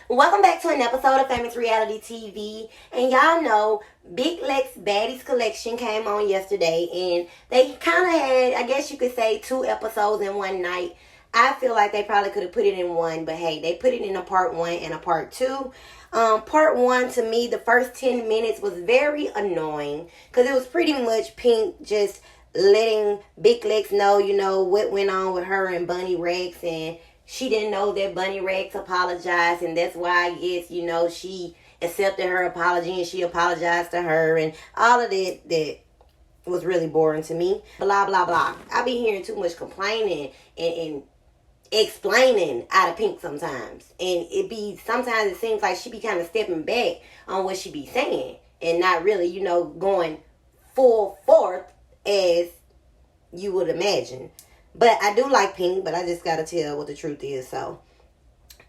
Welcome back to an episode of Famous Reality TV. And y'all know Big Lex Baddies Collection came on yesterday, and they kind of had, I guess you could say, 2 episodes in one night. I feel like they probably could have put it in one, but hey, they put it in a part 1 and a part 2. Part 1, to me, the first 10 minutes was very annoying because it was pretty much Pink just letting Big Lex know, what went on with her and Bunny Rex, and she didn't know that Bunny Rex apologized, and that's why I guess, she accepted her apology and she apologized to her, and all of that was really boring to me. Blah, blah, blah. I be hearing too much complaining and explaining out of Pink sometimes. And sometimes it seems like she be kind of stepping back on what she be saying and not really, going full forth as you would imagine. But I do like Pink, but I just gotta tell what the truth is. So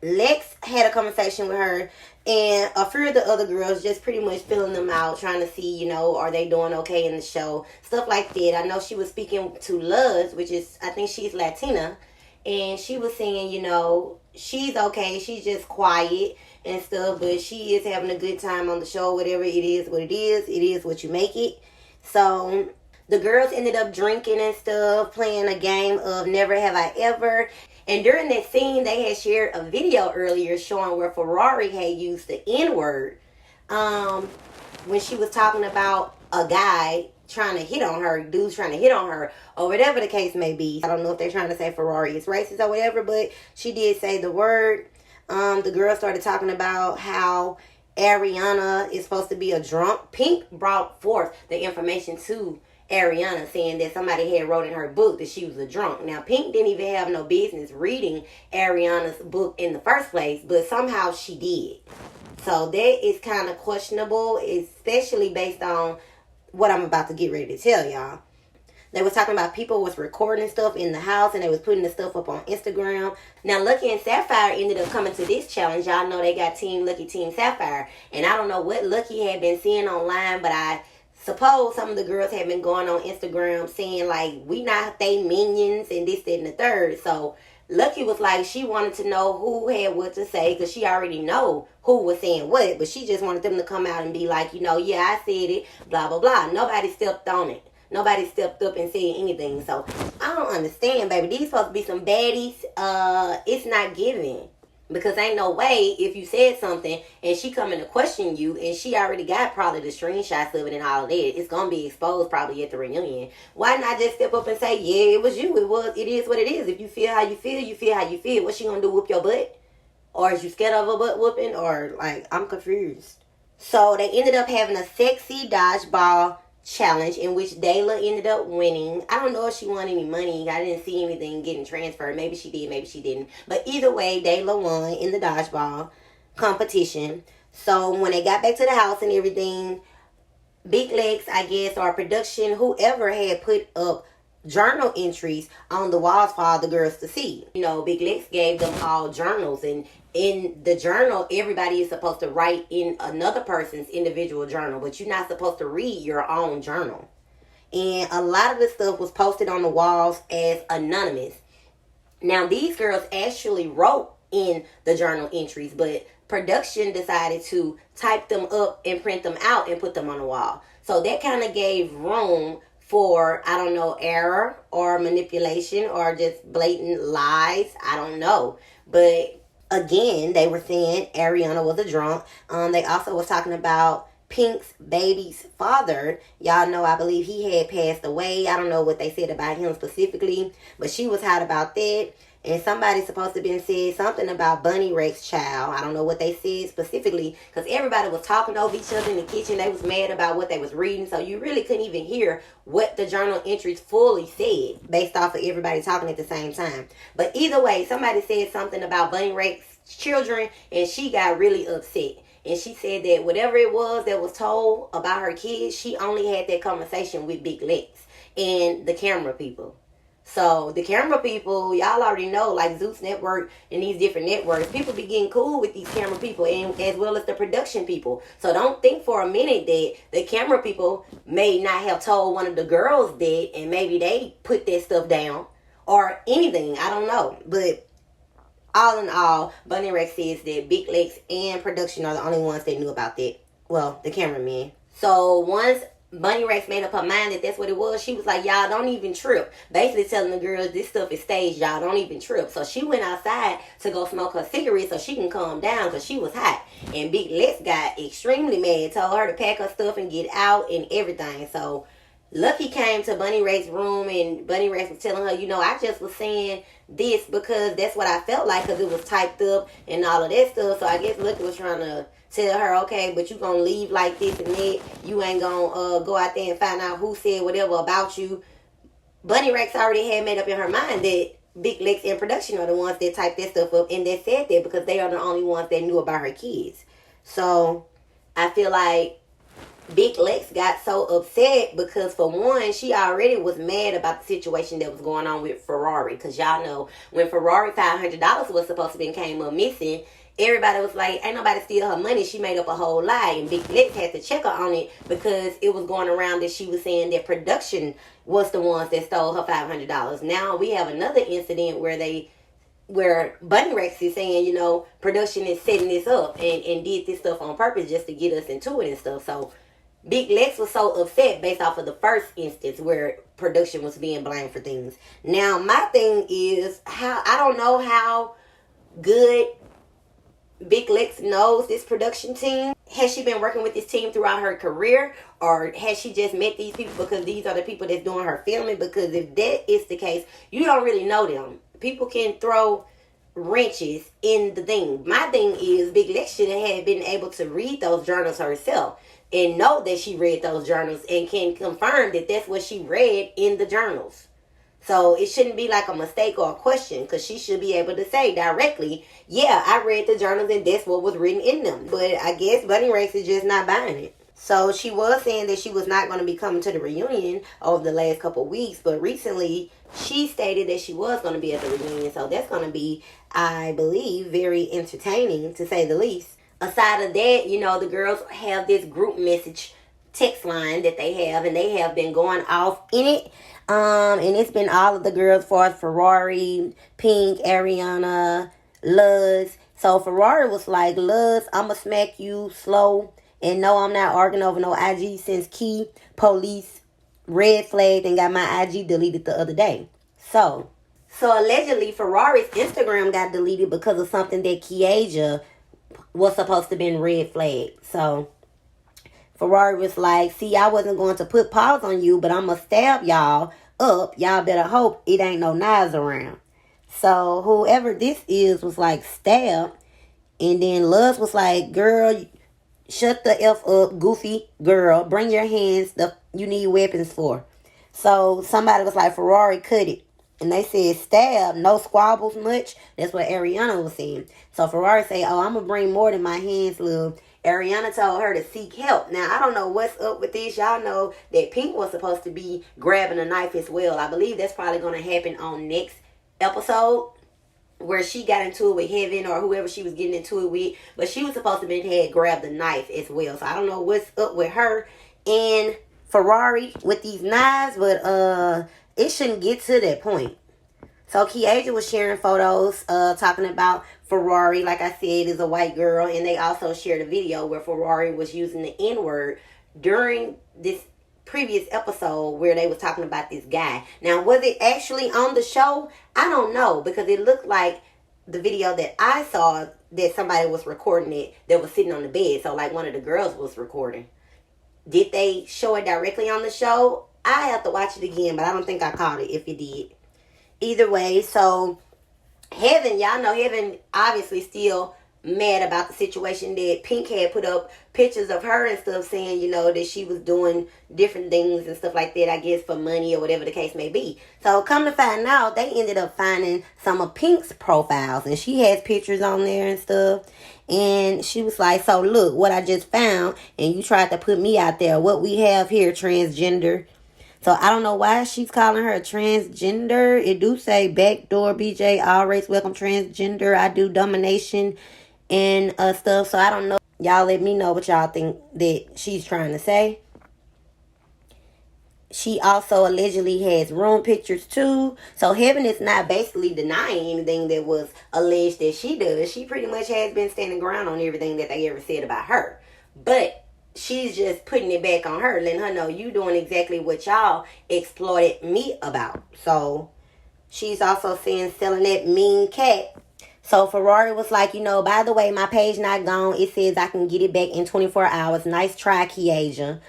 Lex had a conversation with her, and a few of the other girls just pretty much filling them out, trying to see, are they doing okay in the show, stuff like that. I know she was speaking to Luz, which is, I think she's Latina, and she was saying, she's okay, she's just quiet and stuff, but she is having a good time on the show. Whatever it is, what it is what you make it. So the girls ended up drinking and stuff, playing a game of Never Have I Ever. And during that scene, they had shared a video earlier showing where Ferrari had used the N-word when she was talking about a guy trying to hit on her, dudes trying to hit on her, or whatever the case may be. I don't know if they're trying to say Ferrari is racist or whatever, but she did say the word. The girl started talking about how Ariana is supposed to be a drunk. Pink brought forth the information to Ariana, saying that somebody had wrote in her book that she was a drunk. Now, Pink didn't even have no business reading Ariana's book in the first place, but somehow she did. So that is kind of questionable, especially based on what I'm about to get ready to tell y'all. They was talking about people was recording stuff in the house, and they was putting the stuff up on Instagram. Now, Lucky and Sapphire ended up coming to this challenge. Y'all know they got Team Lucky, Team Sapphire. And I don't know what Lucky had been seeing online, but I suppose some of the girls have been going on Instagram saying, like, we not they minions and this, that, and the third. So Lucky was like, she wanted to know who had what to say, because she already know who was saying what, but she just wanted them to come out and be like, yeah, I said it, blah, blah, blah. Nobody stepped on it. Nobody stepped up and said anything. So I don't understand, baby. These supposed to be some baddies. It's not giving. Because ain't no way if you said something and she coming to question you and she already got probably the screenshots of it and all of that, it's going to be exposed probably at the reunion. Why not just step up and say, yeah, it was you. It is what it is. If you feel how you feel, you feel how you feel. What's she going to do, whoop your butt? Or is you scared of a butt whooping? Or, I'm confused. So they ended up having a sexy dodgeball challenge in which Dayla ended up winning. I don't know if she won any money. I didn't see anything getting transferred. Maybe she did, maybe she didn't. But either way, Dayla won in the dodgeball competition. So when they got back to the house and everything, Big Lex, I guess, or production, whoever had put up journal entries on the walls for all the girls to see. Big Lex gave them all journals, and in the journal, everybody is supposed to write in another person's individual journal, but you're not supposed to read your own journal. And a lot of the stuff was posted on the walls as anonymous. Now, these girls actually wrote in the journal entries, but production decided to type them up and print them out and put them on the wall. So that kind of gave room for, I don't know, error or manipulation or just blatant lies. I don't know. But again, they were saying Ariana was a drunk. They also was talking about Pink's baby's father. Y'all know, I believe he had passed away. I don't know what they said about him specifically, but she was hot about that. And somebody supposed to have been said something about Bunny Rex's child. I don't know what they said specifically, because everybody was talking over each other in the kitchen. They was mad about what they was reading, so you really couldn't even hear what the journal entries fully said based off of everybody talking at the same time. But either way, somebody said something about Bunny Rex's children, and she got really upset. And she said that whatever it was that was told about her kids, she only had that conversation with Big Lex and the camera people. So the camera people, y'all already know, like Zeus Network and these different networks, people be getting cool with these camera people, and as well as the production people. So don't think for a minute that the camera people may not have told one of the girls that, and maybe they put that stuff down or anything. I don't know. But all in all, Bunny Rex says that Big Lex and production are the only ones that knew about that. Well, the cameraman. So once Bunny Rex made up her mind that that's what it was, she was like, y'all don't even trip. Basically telling the girls this stuff is staged, y'all don't even trip. So she went outside to go smoke her cigarette so she can calm down because she was hot. And Big Lex got extremely mad, told her to pack her stuff and get out and everything. So Lucky came to Bunny Rex's room and Bunny Rex was telling her, I just was saying this because that's what I felt like because it was typed up and all of that stuff. So I guess Lucky was trying to tell her, okay, but you gonna leave like this and that. You ain't gonna go out there and find out who said whatever about you. Bunny Rex already had made up in her mind that Big Lex and production are the ones that typed that stuff up and that said that because they are the only ones that knew about her kids. So I feel like Big Lex got so upset because, for one, she already was mad about the situation that was going on with Ferrari. Because y'all know, when Ferrari $500 was supposed to be came up missing, everybody was like, ain't nobody steal her money. She made up a whole lie. And Big Lex had to check her on it because it was going around that she was saying that production was the ones that stole her $500. Now we have another incident where Bunny Rex is saying, production is setting this up and did this stuff on purpose just to get us into it and stuff. So Big Lex was so upset based off of the first instance where production was being blamed for things. Now, my thing is, I don't know how good Big Lex knows this production team. Has she been working with this team throughout her career? Or has she just met these people because these are the people that's doing her filming? Because if that is the case, you don't really know them. People can throw wrenches in the thing. My thing is, Big Lex should have been able to read those journals herself and know that she read those journals and can confirm that that's what she read in the journals. So it shouldn't be like a mistake or a question because she should be able to say directly, yeah, I read the journals and that's what was written in them. But I guess Bunny Rex is just not buying it. So she was saying that she was not going to be coming to the reunion over the last couple of weeks. But recently she stated that she was going to be at the reunion. So that's going to be, I believe, very entertaining to say the least. Aside of that, the girls have this group message text line that they have, and they have been going off in it. And it's been all of the girls for us, Ferrari, Pink, Ariana, Luz. So Ferrari was like, Luz, I'ma smack you slow. And no, I'm not arguing over no IG since Key police red flagged and got my IG deleted the other day. So allegedly Ferrari's Instagram got deleted because of something that Kiasia was supposed to been red flagged. So Ferrari was like, see, I wasn't going to put pause on you, but I'm going to stab y'all up. Y'all better hope it ain't no knives around. So whoever this is was like, stab. And then Luz was like, girl, shut the F up, goofy girl. Bring your hands. You need weapons for. So somebody was like, Ferrari, cut it. And they said, stab, no squabbles much. That's what Ariana was saying. So Ferrari said, oh, I'm going to bring more than my hands, love. Ariana told her to seek help. Now, I don't know what's up with this. Y'all know that Pink was supposed to be grabbing a knife as well. I believe that's probably going to happen on next episode where she got into it with Heaven or whoever she was getting into it with. But she was supposed to be had grabbed the knife as well. So I don't know what's up with her and Ferrari with these knives, but it shouldn't get to that point. So Kiasia was sharing photos talking about Ferrari, like I said, is a white girl. And they also shared a video where Ferrari was using the N-word during this previous episode where they was talking about this guy. Now, was it actually on the show? I don't know, because it looked like the video that I saw that somebody was recording it that was sitting on the bed. So like one of the girls was recording. Did they show it directly on the show? I have to watch it again, but I don't think I caught it if it did. Either way, so Heaven, y'all know Heaven obviously still mad about the situation that Pink had put up pictures of her and stuff saying, that she was doing different things and stuff like that, I guess for money or whatever the case may be. So come to find out, they ended up finding some of Pink's profiles and she has pictures on there and stuff. And she was like, so look, what I just found, and you tried to put me out there. What we have here, transgender. So I don't know why she's calling her a transgender. It do say backdoor BJ, all race welcome transgender. I do domination and stuff. So I don't know. Y'all let me know what y'all think that she's trying to say. She also allegedly has room pictures too. So Heaven is not basically denying anything that was alleged that she does. She pretty much has been standing ground on everything that they ever said about her. But she's just putting it back on her, letting her know you doing exactly what y'all exploited me about. So she's also saying selling that mean cat. So Ferrari was like, by the way, my page not gone. It says I can get it back in 24 hours. Nice try, Kiasia.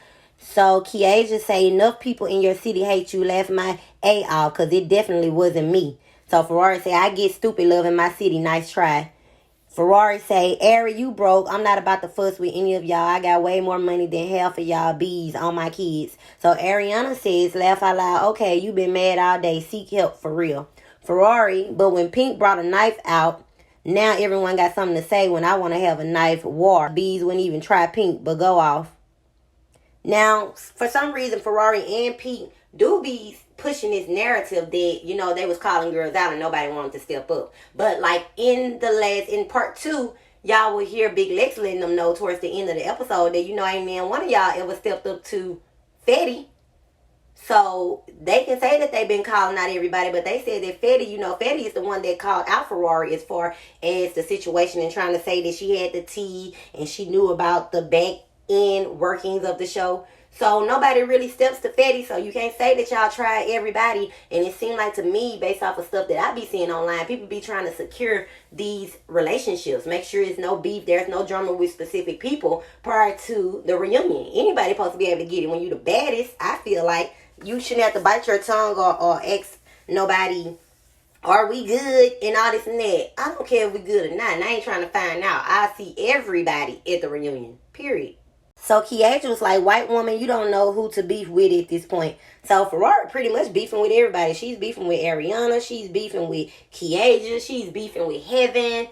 So Kiasia say, enough people in your city hate you. Laugh my A off, because it definitely wasn't me. So Ferrari say, I get stupid love in my city. Nice try. Ferrari say, Ari, you broke. I'm not about to fuss with any of y'all. I got way more money than half of y'all bees on my kids. So Ariana says, laugh out loud. Okay, you been mad all day. Seek help for real. Ferrari, but when Pink brought a knife out, now everyone got something to say when I want to have a knife war. Bees wouldn't even try Pink, but go off. Now, for some reason, Ferrari and Pink do be pushing this narrative that, they was calling girls out and nobody wanted to step up. But like in part 2, y'all will hear Big Lex letting them know towards the end of the episode that, ain't man one of y'all ever stepped up to Fetty. So they can say that they've been calling out everybody, but they said that Fetty, Fetty is the one that called out Ferrari as far as the situation and trying to say that she had the tea and she knew about the back end workings of the show. So nobody really steps to Fetty, so you can't say that y'all tried everybody. And it seemed like to me, based off of stuff that I be seeing online, people be trying to secure these relationships. Make sure there's no beef, there's no drama with specific people prior to the reunion. Anybody supposed to be able to get it. When you the baddest, I feel like you shouldn't have to bite your tongue or ask nobody, are we good and all this and that. I don't care if we good or not, and I ain't trying to find out. I see everybody at the reunion, period. So Kiasia was like, white woman, you don't know who to beef with at this point. So Ferrari pretty much beefing with everybody. She's beefing with Ariana. She's beefing with Kiasia. She's beefing with Heaven.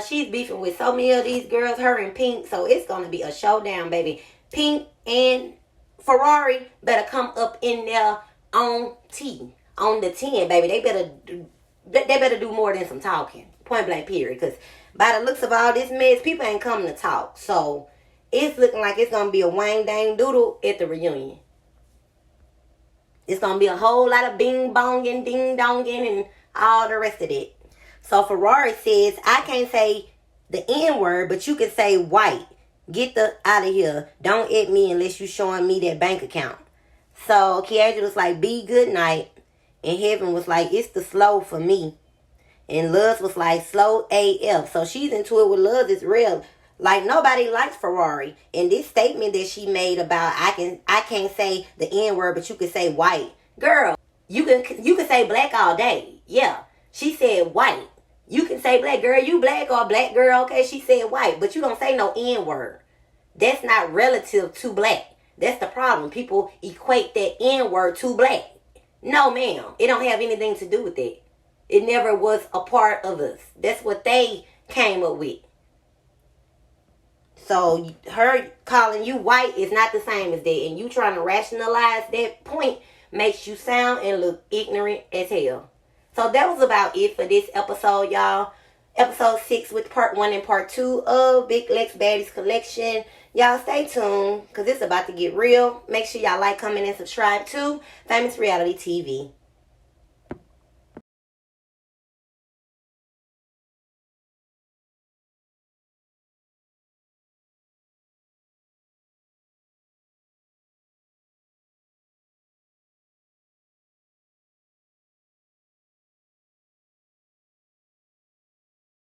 She's beefing with so many of these girls, her and Pink. So it's going to be a showdown, baby. Pink and Ferrari better come up in there on the 10, baby. They better do more than some talking. Point blank, period. Because by the looks of all this mess, people ain't coming to talk. So it's looking like it's going to be a wang dang doodle at the reunion. It's going to be a whole lot of bing bonging, ding donging, and all the rest of it. So Ferrari says, I can't say the N word, but you can say white. Get the out of here. Don't at me unless you showing me that bank account. So Kiasia was like, be good night. And Heaven was like, it's the slow for me. And Luz was like, slow AF. So she's into it with Luz is real. Like, nobody likes Ferrari. And this statement that she made about I can't say the N word, but you can say white. Girl, you can say black all day. Yeah. She said white. You can say black. Girl, you black or black girl, okay? She said white, but you don't say no N word. That's not relative to black. That's the problem. People equate that N word to black. No, ma'am. It don't have anything to do with that. It never was a part of us. That's what they came up with. So her calling you white is not the same as that. And you trying to rationalize that point makes you sound and look ignorant as hell. So that was about it for this episode, y'all. Episode 6 with part 1 and part 2 of Big Lex Baddies Collection. Y'all stay tuned because it's about to get real. Make sure y'all like, comment, and subscribe to Famous Reality TV.